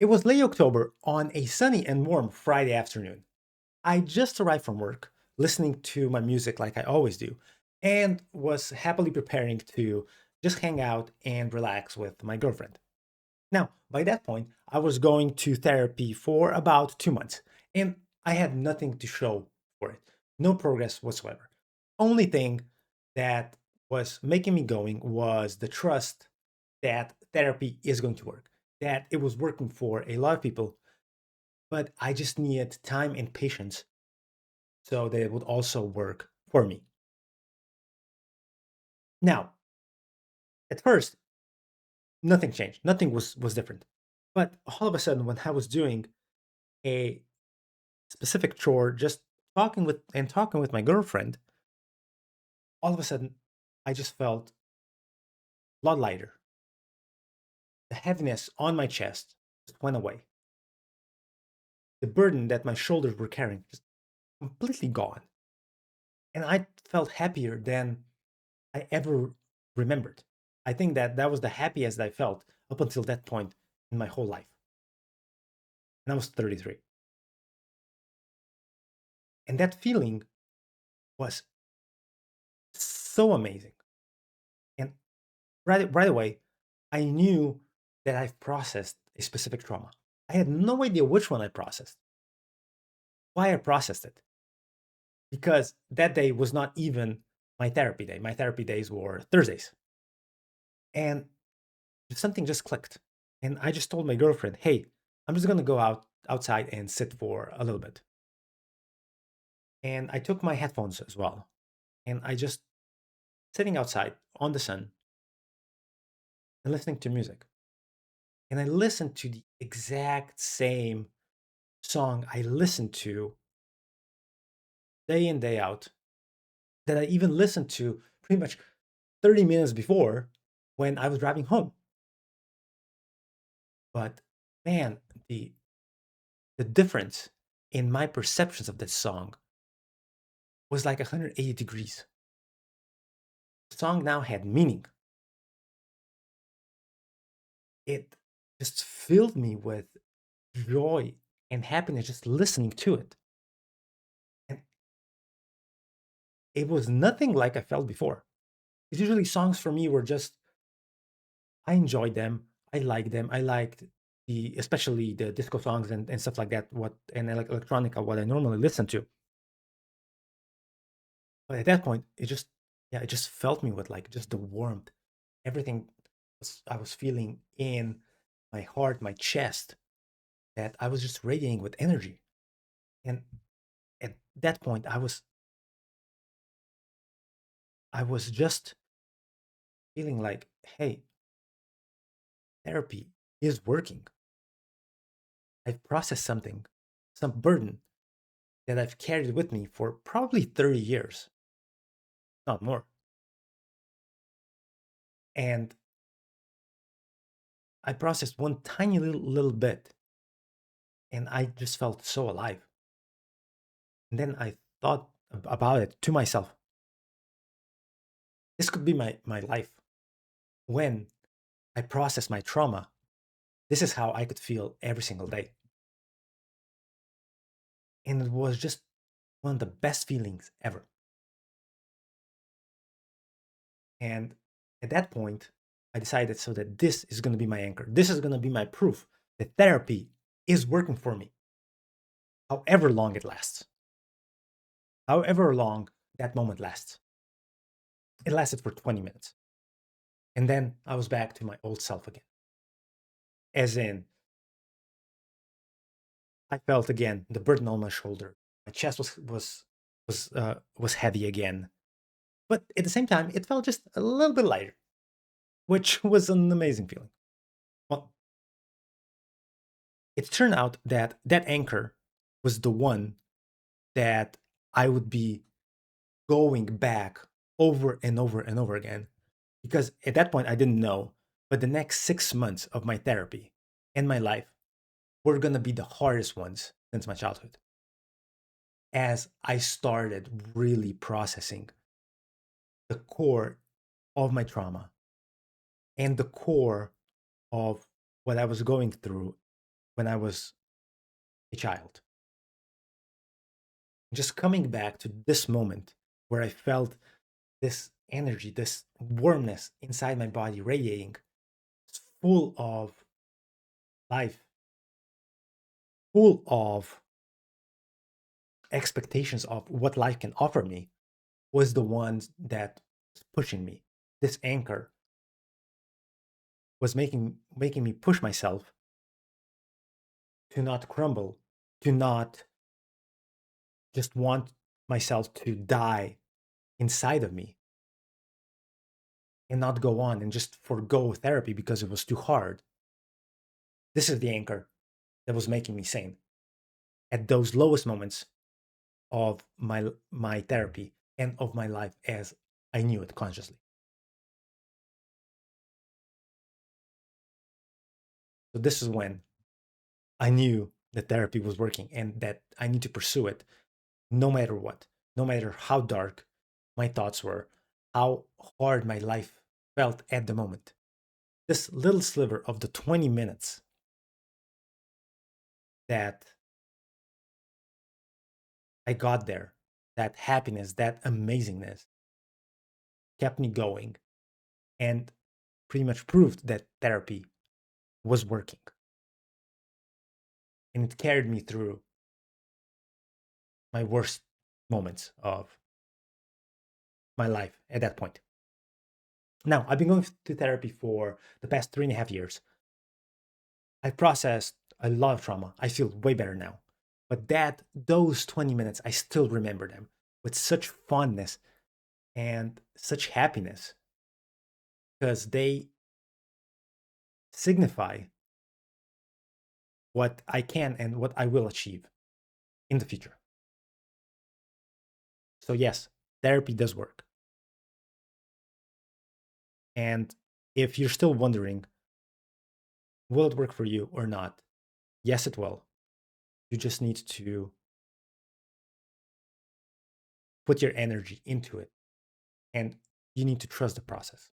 It was late October on a sunny and warm Friday afternoon. I just arrived from work, listening to my music like I always do, and was happily preparing to just hang out and relax with my girlfriend. Now, by that point, I was going to therapy for about 2 months, and I had nothing to show for it. No progress whatsoever. Only thing that was making me going was the trust that therapy is going to work, that it was working for a lot of people, but I just needed time and patience so that it would also work for me. Now, at first, nothing changed. Nothing was different. But all of a sudden, when I was doing a specific chore, just talking with my girlfriend, all of a sudden, I just felt a lot lighter. The heaviness on my chest just went away. The burden that my shoulders were carrying just completely gone. And I felt happier than I ever remembered. I think that that was the happiest I felt up until that point in my whole life. And I was 33. And that feeling was so amazing. And right away, I knew that I've processed a specific trauma. I had no idea which one I processed, why I processed it, because that day was not even my therapy day. My therapy days were Thursdays. And something just clicked. And I just told my girlfriend, hey, I'm just going to go outside and sit for a little bit. And I took my headphones as well. And I just sitting outside on the sun and listening to music. And I listened to the exact same song I listened to day in, day out, that I even listened to pretty much 30 minutes before when I was driving home. But man, the difference in my perceptions of that song was like 180 degrees. The song now had meaning. It just filled me with joy and happiness just listening to it. And it was nothing like I felt before. 'Cause usually songs for me were just I enjoyed them. I liked them. I liked the especially the disco songs and stuff like that. What and like electronica, what I normally listen to. But at that point, it just yeah, it just felt me with like just the warmth, everything I was feeling in my heart, my chest, that I was just radiating with energy. And at that point, I was just feeling like, hey, therapy is working. I've processed something, some burden that I've carried with me for probably 30 years, not more. And I processed one tiny little bit and I just felt so alive. And then I thought about it to myself. This could be my life. When I process my trauma, this is how I could feel every single day. And it was just one of the best feelings ever. And at that point, I decided so that this is going to be my anchor. This is going to be my proof that therapy is working for me, however long it lasts, however long that moment lasts. It lasted for 20 minutes. And then I was back to my old self again. As in, I felt again the burden on my shoulder. My chest was heavy again. But at the same time, it felt just a little bit lighter, which was an amazing feeling. Well, it turned out that that anchor was the one that I would be going back over and over and over again. Because at that point, I didn't know, but the next 6 months of my therapy and my life were going to be the hardest ones since my childhood. As I started really processing the core of my trauma and the core of what I was going through when I was a child. Just coming back to this moment where I felt this energy, this warmness inside my body radiating, it's full of life, full of expectations of what life can offer me, was the ones that was pushing me. This anchor was making me push myself to not crumble, to not just want myself to die inside of me and not go on and just forgo therapy because it was too hard. This is the anchor that was making me sane at those lowest moments of my therapy and of my life as I knew it consciously. So this is when I knew that therapy was working and that I need to pursue it no matter what, no matter how dark my thoughts were, how hard my life felt at the moment. This little sliver of the 20 minutes that I got there, that happiness, that amazingness kept me going and pretty much proved that therapy was working. And it carried me through my worst moments of my life at that point. Now, I've been going to therapy for the past 3.5 years. I processed a lot of trauma. I feel way better now. But those 20 minutes, I still remember them with such fondness and such happiness because they signify what I can and what I will achieve in the future. So, yes, therapy does work. And if you're still wondering, will it work for you or not? Yes, it will. You just need to put your energy into it and you need to trust the process.